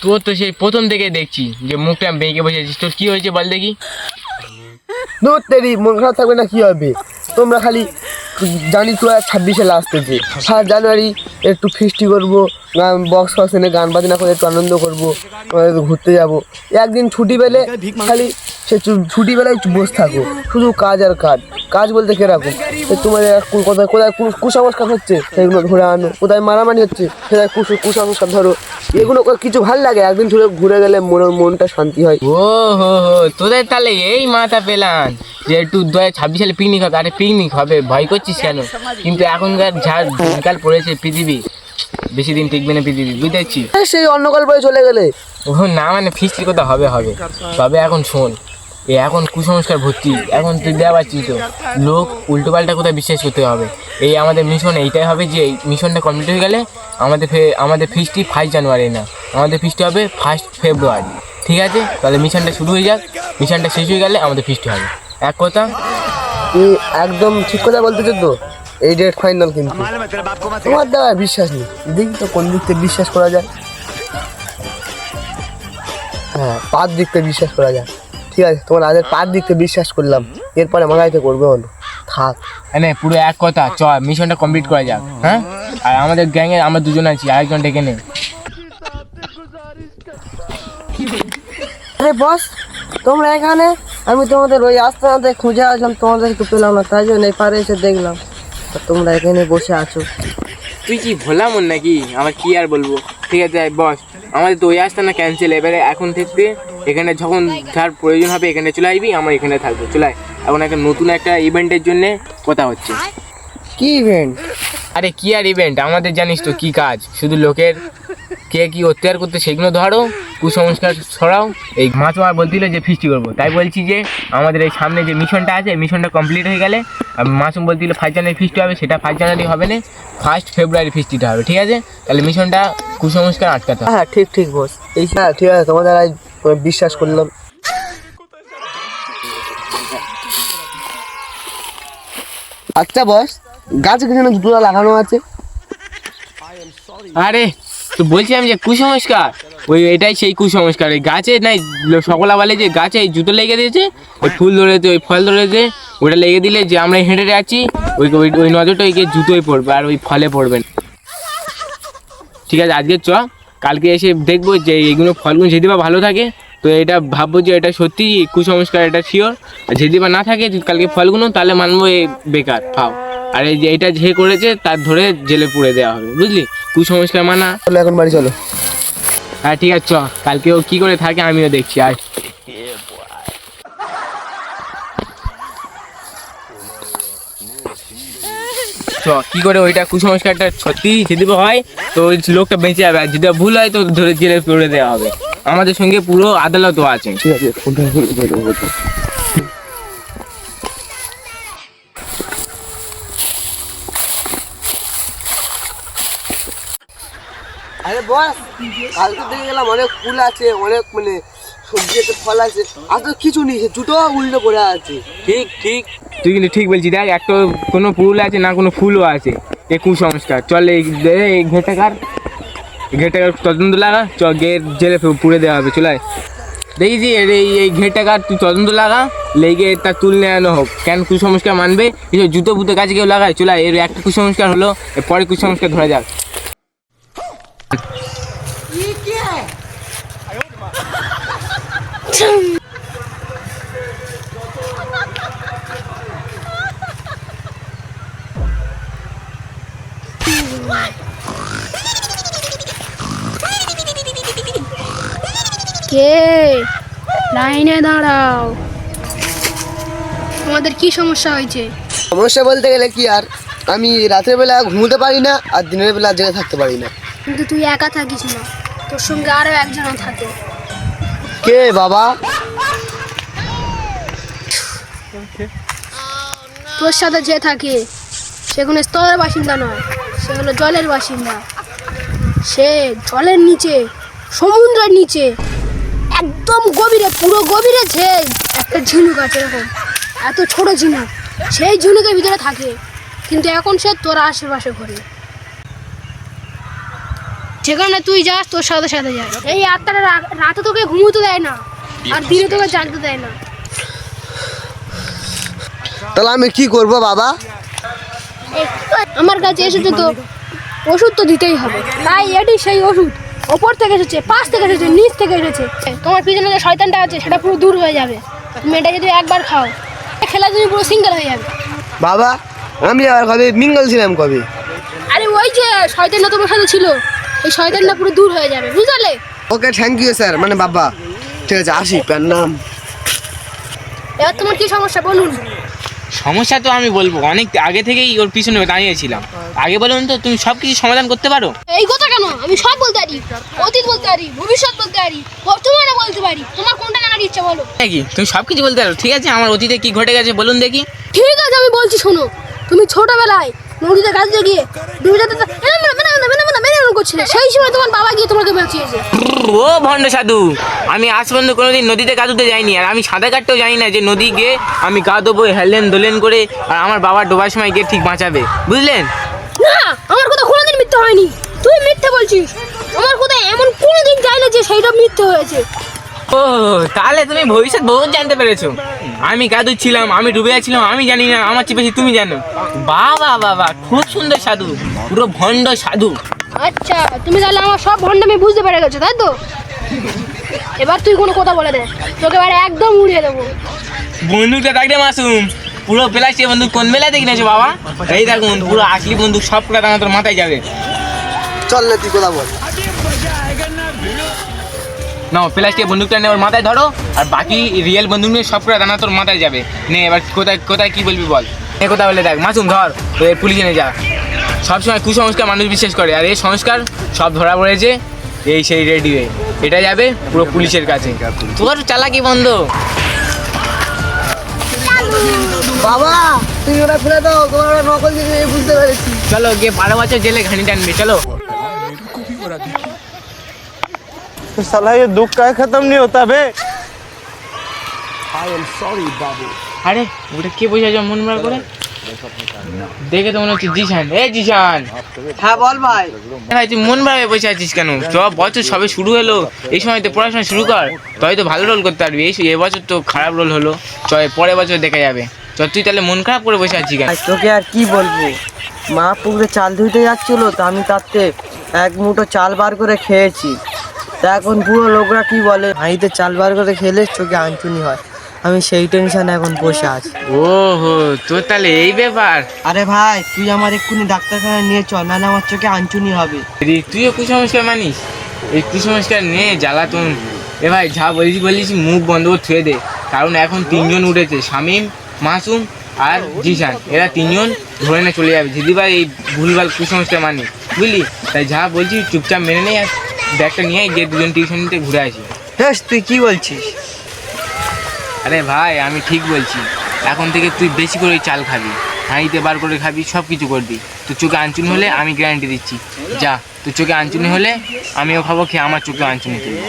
তোর তো সেই প্রথম থেকে দেখছি যে মুখটা বেঁকে বসে আছিস, তোর কি হয়েছে বল দেখি। দূর তেরি, মন খারাপ থাকবে না কি হবে? তোমরা খালি জানি 2026 সালে আসতেছে, 7 জানুয়ারি একটু ফিস্টি করবো, গান বক্স ফক্স এনে গান বাজনা করে একটু আনন্দ করবো, ঘুরতে যাবো। একদিন ছুটি পেলে খালি সে ছুটি বেলায় বসে থাকো, শুধু কাজ আর কাজ। কাজ বলতে কিরকম, তোমাদের কোথায় কোথায় কুসংস্কার হচ্ছে সেগুলো ধরে আনো, কোথায় মারামারি হচ্ছে সেটাই কুসংস্কার ধরো। এগুলো কিছু ভালো লাগে, একদিন ঘুরে গেলে মনটা শান্তি হয়। ও হো হো, তোদের তাহলে এই মাথা পেলাম যে একটু 2026 সালে পিকনিক হবে। আরে পিকনিক হবে, ভয় করছিস কেন? কিন্তু এখনকার যা দিনকাল পড়েছে পৃথিবী, বেশি দিন টিকবে না পৃথিবী, বুঝতে পারছিস? সেই অন্য গল্পে চলে গেলে ও না, মানে ফিস্টি কথা হবে হবে, তবে এখন শোন, এখন কুসংস্কার ভর্তি। এখন তুই দেওয়া পাচ্ছিস তো, লোক উল্টো পাল্টা কোথায় বিশ্বাস করতে হবে। এই আমাদের মিশন এইটাই হবে যে এই মিশনটা কমপ্লিট হয়ে গেলে আমাদের ফিস্টি 5 জানুয়ারি না, আমাদের ফিস্টি হবে 1 ফেব্রুয়ারি। ঠিক আছে, তাহলে মিশনটা শুরু হয়ে যাক, মিশনটা শেষ হয়ে গেলে আমাদের ফিস্টি হবে। এক কথা? তুই একদম ঠিক কথা বলতেছো তো, এই ডেট ফাইনাল। কিন্তু তোমার দেওয়ার বিশ্বাস নেই, দেখি তো কোন দিক থেকে বিশ্বাস করা যায়। হ্যাঁ, পাঁচ দিক থেকে বিশ্বাস করা যায়। ঠিক আছে, তোমার আজের পাঁচ দিক থেকে বিশ্বাস করলাম, এরপরে মাগাইতে করবে হলো থাক। হ্যাঁ পুরো এক কথা, চ মিশনটা কমপ্লিট করা যাক। হ্যাঁ, আর আমাদের গ্যাংয়ে আমরা দুজন আছি, আরেকজন ডেকে নে। আরে বস, তোমরা এখানে? আমি তোমাদের ওই আস্তানাতে খুঁজে আসলাম, তোমাদের একটু পেলাম না, তাই জন্য এপারে এসে দেখলাম তোমরা এখানে বসে আছো। তুই কি ভোলা মন নাকি? আমার কি আর বলবো। ঠিক আছে বস, আমাদের তো ওই আসতে না ক্যান্সেল। এবারে এখন থেকে এখানে যখন যার প্রয়োজন হবে এখানে চলে আসবি, আমার এখানে থাকবো। চলে এখন একটা নতুন একটা ইভেন্টের জন্য কথা হচ্ছে। কি ইভেন্ট? আরে কি আর ইভেন্ট, আমাদের জানিস তো কি কাজ, শুধু লোকের কে কি অত্যাচার করতে সেগুলো ধরো, কুসংস্কার ছড়াও। এই মাছ আর বলছিল যে ফিস্টি করবো, তাই বলছি যে আমাদের এই সামনে যে মিশনটা আছে মিশনটা কমপ্লিট হয়ে গেলে মাসুম বলছিল 5 জানুয়ারি ফিস্টি হবে, সেটা 5 জানুয়ারি হবে না, 1 ফেব্রুয়ারি ফিস্টিটা হবে। ঠিক আছে, তাহলে মিশনটা কুসংস্কার আটকাতে হবে। হ্যাঁ ঠিক ঠিক বস, এই হ্যাঁ ঠিক আছে, তোমাদের আজ বিশ্বাস করলাম। আচ্ছা বস, গাছে কিছু জুতোটা লাগানো আছে? আরে তো বলছি আমি যে কুসংস্কার, ওই এটাই সেই কুসংস্কার। ওই গাছে নাই সকলা বলে যে গাছে এই জুতো লেগে দিয়েছে, ওই ফুল ধরেছে, ওই ফল ধরেছে, ওটা লেগে দিলে যে আমরা হেঁটে যাচ্ছি ওই ওই নজরটা ওই জুতোই পড়বে আর ওই ফলে পড়বে না। ঠিক আছে, আজকে চ, কালকে এসে দেখবো যে এইগুলো ফলগুলো যদি বা ভালো থাকে তো এটা ভাববো যে এটা সত্যি কুসংস্কার, এটা শিওর। আর যদি বা না থাকে কালকে ফলগুলো, তাহলে মানবো এ বেকার ফাও। আর এই যে এটা যে করেছে তার ধরে জেলে পুড়ে দেওয়া হবে, বুঝলি? কুসংস্কার মানা। চলো এখন বাড়ি চলো। হ্যাঁ ঠিক আছে, চ, কালকে ও কি করে থাকে আমিও দেখছি। আর চ, কি করে ওইটা কুসংস্কারটা সত্যি যদি হয় তো ওই লোকটা বেঁচে যাবে, আর যদি ভুল হয় তো ধরে জেলে পুড়ে দেওয়া হবে। আমাদের সঙ্গে পুরো আদালতও আছে। ঠিক আছে, ফোনটা আরে বস, কালকে দেখে গেলাম অনেক ফুল আছে, অনেক মানে সবজি আছে, ফল আছে, আর তো কিছু নেই, জুতো উল্টো পড়ে আছে। ঠিক ঠিক, তুই কিন্তু ঠিক বলছিস। দেখ, একটা কোনো ফুল আছে না, কোনো ফুলও আছে, এ কুসংস্কার। চল এই ঘেটাকার তদন্ত লাগা, চ, গেট জেলে পুড়ে দেওয়া হবে। চলে দেখিস এই ঘেটাকার তুই তদন্ত লাগা, লেগে তার তুল নেওয়ানো হোক। কেন কুসংস্কার মানবে? এই জুতো বুতো কাছে কেউ লাগায়? চলে এর একটা কুসংস্কার হলো, পরে কুসংস্কার ধরা যাক। কে? লাইনে দাঁড়াও, তোমাদের কি সমস্যা হয়েছে? সমস্যা বলতে গেলে কি আর, আমি রাতের বেলা ঘুমোতে পারি না আর দিনের বেলা জেগে থাকতে পারি না। কিন্তু তুই একা থাকিস না, তোর সঙ্গে আরো একজন থাকে। কে বাবা? তোর সাথে যে থাকে সে কোনো স্তরের বাসিন্দা নয়, সে হলো জলের বাসিন্দা। সে জলের নিচে, সমুদ্রের নিচে, একদম গভীরে, পুরো গভীরে যে একটা ঝিনুক আছে, এরকম এত ছোট ঝিনুক, সেই ঝিনুকের ভিতরে থাকে। কিন্তু এখন সে তোর আশেপাশে ঘুরে। যেখানে তুই যাস তোর সাথে সাথে যায়। এই আত্মাটা রাতে তোকে ঘুমোতে দেয় না, আর দিনে তোকে জাগতে দেয় না। তাহলে আমি কি করব বাবা? আমার কাছে এসেছে তো ওষুধ তো দিতেই হবে, তাই এটি সেই ওষুধ। ওপর থেকে এসেছে, পাশ থেকে এসেছে, নিচ থেকে এসেছে। তোমার পিছনে যে শয়তানটা আছে সেটা পুরো দূর হয়ে যাবে। তুমি এটা যদি একবার খাও, খেলা তুমি পুরো সিঙ্গেল হয়ে যাবে। বাবা আমি আর কবে মিঙ্গল ছিলাম কবে? আরে ওই যে শয়তানটা তোমার সাথে ছিল, এই শয়তানটা পুরো দূর হয়ে যাবে, বুঝলে? ওকে থ্যাংক ইউ স্যার, মানে বাবা। ঠিক আছে আসি, প্রণাম। এবার তোমার কি সমস্যা বলুন? সমস্যা তো আমি বলবো, অনেক আগে থেকেই ওর পিছনে দাঁড়িয়েছিলাম। আগে বলুন তো, তুমি সব কিছু সমাধান করতে পারো? এই কথা কেন? আমি সব বলতে পারি, অতীত বলতে পারি, ভবিষ্যৎ বলতে পারি, বর্তমানে বলতে পারি। তোমার কোনটা জানার ইচ্ছা বলো? নাকি তুমি সব কিছু বলতে পারো? ঠিক আছে, আমার অতীতে কি ঘটে গেছে বলুন দেখি। ঠিক আছে আমি বলছি, শোনো। তুমি ছোটবেলায় নদীতে কাজে গিয়ে ডুবে যেতে করছিলে, সেই সময় তোমার বাবা গিয়ে তোমাকে বাঁচিয়েছে। ও ভণ্ড সাধু, আমি আজ পর্যন্ত কোনোদিন নদীতে কাঁদতে যাইনি, আর আমি সাঁতার কাটতেও জানি না যে নদী গিয়ে আমি গা দেবো হেলেন দোলেন করে, আর আমার বাবার ডোবার সময় গিয়ে ঠিক বাঁচাবে, বুঝলেন? না, আমার কথা কোনোদিন মিথ্যে হয়নি। তুই মিথ্যে বলছিস। আমার কথা এমন কোনোদিন যায় না যে সেইটা মিথ্যে হয়েছে। ও তাহলে তুমি ভবিষ্যৎ বহুত জানতে পেরেছো। আমি কাঁদুচ্ছিলাম, আমি ডুবে যাচ্ছিলাম, আমি জানি না, আমার চেয়ে বেশি তুমি জানো। বাবা বাবা, খুব সুন্দর সাধু, পুরো ভণ্ড সাধু। আচ্ছা, তুমি তাহলে আমার সব ভণ্ডামি বুঝতে পেরে গেছো, তাই তো? এবার তুই কোনো কথা বলে দে, তোকে এবার একদম উড়িয়ে দেবো। বন্দুকটা থাকলে মাসুম, পুরো প্লাস্টিক বন্দুক কোন বেলাতে কিনেছো বাবা? এই দেখুন, পুরো আসলি বন্দুক, সব কটা দানা তোর মাথায় যাবে। চল না, তুই কথা বল। না, প্লাস্টিক বন্দুকটা নে, ওর মাথায় ধরো, আর বাকি রিয়েল বন্দুক নিয়ে সব কটা দানা তোর মাথায় যাবে। নে এবার কোথায় কোথায় কি বলবি বল। এ কথা বলে দেখ মাসুম, ধর পুলিশে নিয়ে যা। সবসময় কুসংস্কার মানুষ বিশ্বাস করে, আর এই সংস্কার সব ধরা পড়েছে। এই সেই রেডি হয়ে এটা যাবে পুরো পুলিশের কাছে। তোর চালাকি বন্ধ। বাবা তুই ওরা ফেলে দাও, তোমার ওরা নকল জিনিস আমি বুঝতে পেরেছি। চলো গিয়ে 12 বছর জেলে ঘানি টানবে, চলো। तो साला ये दुख का खत्म नहीं होता बे। আরে ওটা কে বসে আছে মন মার করে? দেখে তো মনে হচ্ছে জিশান। এই জিশান, হ্যাঁ বল ভাই। ভাই তুই মন ভাবে বসে আছিস কেন? সব বছর সবে শুরু হলো, এই সময় তো পড়াশোনা শুরু কর, তুই তো ভালো রোল করতে পারবি। এই বছর তো খারাপ রোল হলো, পরের বছর দেখা যাবে। তুই তাহলে মন খারাপ করে বসে আছিস কেন? তোকে আর কি বলবো, মা পুকুরে চাল ধুইতে যাচ্ছিল, তো আমি তাতে এক মুঠো চাল বার করে খেয়েছি। তা এখন পুরো লোকরা কি বলে, হাঁড়িতে চাল বার করে খেলে চোখে আঞ্চুনি হয়। আমি সেই টেনশনে এখন বসে আছি। ও হো, তোর তাহলে এই ব্যাপার। আরে ভাই তুই আমার এক্ষুনি ডাক্তারখানায় নিয়ে চল, নাহলে আমার চোখে আঞ্চুনি হবে। তুইও কুসংস্কার মানিস? এই কুসংস্কার নে জ্বালাতন। এ ভাই যা বলিস মুখ বন্ধ করে থুয়ে দে, কারণ এখন 3 জন উঠেছে, শামীম, মাসুম আর জিশান। এরা 3 জন ধরে নিয়ে চলে যাবে যদি ভাই এই ভুলভাল কুসংস্কার মানি, বুঝলি? তাই যা বলছি চুপচাপ মেনে নেই, আর ব্যাগটা নিয়ে গিয়ে 2জন টিউশন নিতে ঘুরে আসি। হ্যাঁ তুই কি বলছিস? আরে ভাই আমি ঠিক বলছি, এখন থেকে তুই বেশি করে ওই চাল খাবি, হাঁড়িতে বার করে খাবি, সব কিছু করবি। তোর চোখে আঞ্চুনি হলে আমি গ্যারান্টি দিচ্ছি, যা তোর চোখে আঞ্চুনি হলে আমিও খাবো, খেয়ে আমার চোখে আঞ্চুনি তুলবো।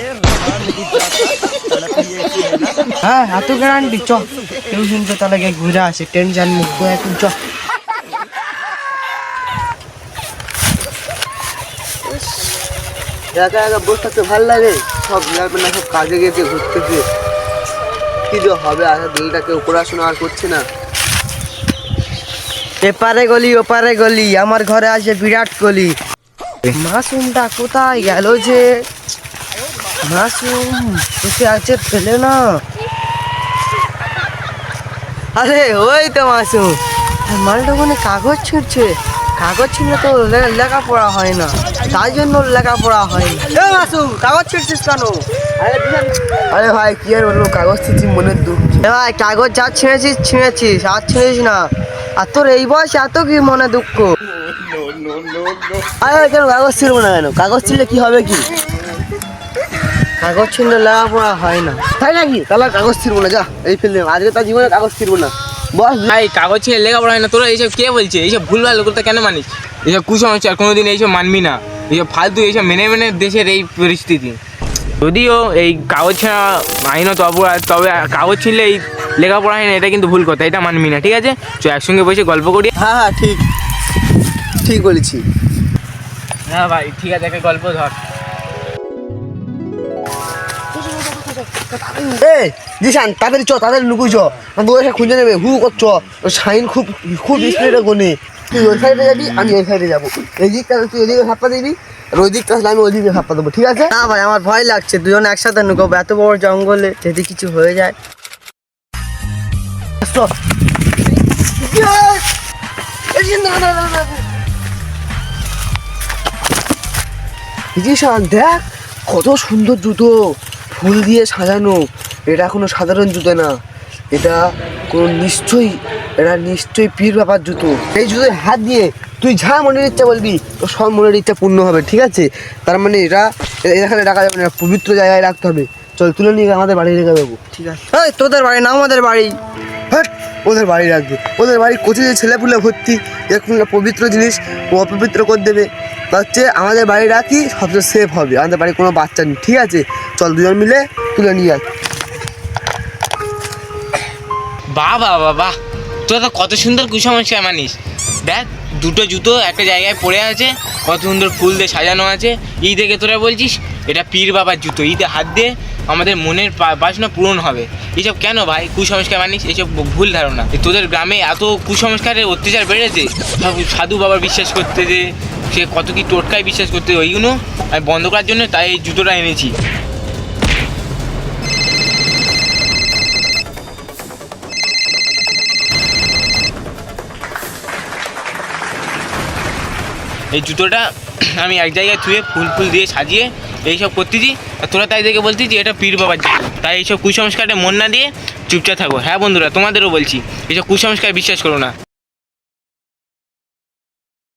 হ্যাঁ এত গ্যারান্টি? চ টিউশন তো তাহলে গিয়ে ঘুরে আসে, টেনশন মুক্ত এখন চ। একা একা বসে থাকতে ভালো লাগে, সব না সব কাজে গেছে, ঘুরতেছে। কি যে হবে, আর দিলটা কেউ পড়াশোনা আর করছে না। এপারে গলি ওপারে গলি, আমার ঘরে আসে বিরাট কোহলি। মাসুমটা কোথায় গেল যে? মাসুম বসে আছে, ফেলে না। আরে ওই তো মাসুম, মালটা ওখানে কাগজ ছিঁড়ছে। কাগজ ছিঁড়লে তো লেখাপড়া হয় না, তাই জন্য লেখাপড়া হয় না। মাসুম কাগজ ছিঁড়ছিস কেন? আরে ভাই কি আর বলবো, কাগজ ছিঁড়ছি, মনের দুঃখ। ভাই কাগজ যা ছিঁড়েছিস আর ছিঁড়িস না। আর তোর এই বয়স এত কি মনে দুঃখ? আরে কেন কাগজ ছিঁড়বো না কেন? কাগজ ছিঁড়লে কি হবে কি? কাগজ ছিঁড়লে লেখাপড়া হয় না, তাই নাকি? তাহলে কাগজ ছিঁড়বো না, যা এই ফেললে আজকে তার জীবনে কাগজ ছিঁড়বো না। বস ভাই কাগজ ছেড়ে লেখাপড়া হয় না? তোরা এইসব কে বলছে? এইসব ভুলভাল লোকটা কেন মানিস? এইসব কুসংস্কার কোনোদিন এইসব মানবি না। এইসব ফালতু এইসব মেনে মেনে দেশের এই পরিস্থিতি। যদিও এই কাগজ ছাড়া আইনত অপরাধ, তবে কাগজ ছিঁড়লে এই লেখাপড়া হয় না, এটা কিন্তু ভুল কথা, এটা মানবি না, ঠিক আছে? একসঙ্গে বসে গল্প করি। হ্যাঁ হ্যাঁ ঠিক ঠিক বলেছি। হ্যাঁ ভাই ঠিক আছে, একটা গল্প ধর। এ জিশান তাড়াতাড়ি চ, তাড়াতাড়ি লুকুই চ, বউ এসে খুঁজে নেবে, হু করছ। শাইন খুব খুব স্পিডে গোনে। তুই ওই সাইডে যাবি, আমি ওই সাইডে যাবো। এই দিকটা তুই ওইদিকে হাপ্পা দিবি, আর ওই দিকটা আসলে আমি ওই দিকে হাপ্পা দেবো, ঠিক আছে? না ভাই আমার ভয় লাগছে, দুজন একসাথে নুকাবো, এত বড় জঙ্গলে যদি কিছু হয়ে যায়। চ। জিশান দেখ কত সুন্দর জুতো, ফুল দিয়ে সাজানো। এটা কোনো সাধারণ জুতো না, এটা কোনো নিশ্চয়ই পীর বাবার জুতো। এই জুতোয় হাত দিয়ে তুই যা মনের ইচ্ছা বলবি, তো সব মনের ইচ্ছা পূর্ণ হবে, ঠিক আছে? তার মানে এখানে রাখা যাবে না, পবিত্র জায়গায় রাখতে হবে। চল তুলে নিয়ে আমাদের বাড়ি রেখে দেবো। ঠিক আছে, এই তোদের বাড়ি না আমাদের বাড়ি? হ্যাঁ ওদের বাড়ি রাখবে, ওদের বাড়ি কোচে যে ছেলেপুলে ভর্তি, এখন পবিত্র জিনিস ও অপবিত্র করে দেবে। তা হচ্ছে আমাদের বাড়ি রাখি, সবচেয়ে সেফ হবে, আমাদের বাড়ি কোনো বাচ্চা নেই, ঠিক আছে? চল দুজন মিলে তুলে নিয়ে আয়। বাহ বাহ বাহ বাহ, তোরা তো কত সুন্দর কুসংস্কার মানিস। দেখ দুটো জুতো একটা জায়গায় পড়ে আছে, কত সুন্দর ফুল দিয়ে সাজানো আছে। এই দেখে তোরা বলছিস এটা পীর বাবার জুতো, ঈদে হাত দিয়ে আমাদের মনের বাসনা পূরণ হবে। এইসব কেন ভাই কুসংস্কার মানিস? এইসব ভুল ধারণা। তোদের গ্রামে এত কুসংস্কারের অত্যাচার বেড়েছে, সাধু বাবার বিশ্বাস করতে যে, সে কত কি টোটকায় বিশ্বাস করতে, ওইগুলো আমি বন্ধ করার জন্য তাই এই জুতোটা এনেছি। এই জুতোটা আমি এক জায়গায় থুয়ে ফুল দিয়ে সাজিয়ে এইসব করতেছি, আর তোরা তাই দেখে বলছিস যে এটা পীর বাবার জুতো। তাই এইসব কুসংস্কারে মন না দিয়ে চুপচাপ থাকো। হ্যাঁ বন্ধুরা, তোমাদেরও বলছি এইসব কুসংস্কার বিশ্বাস করো না।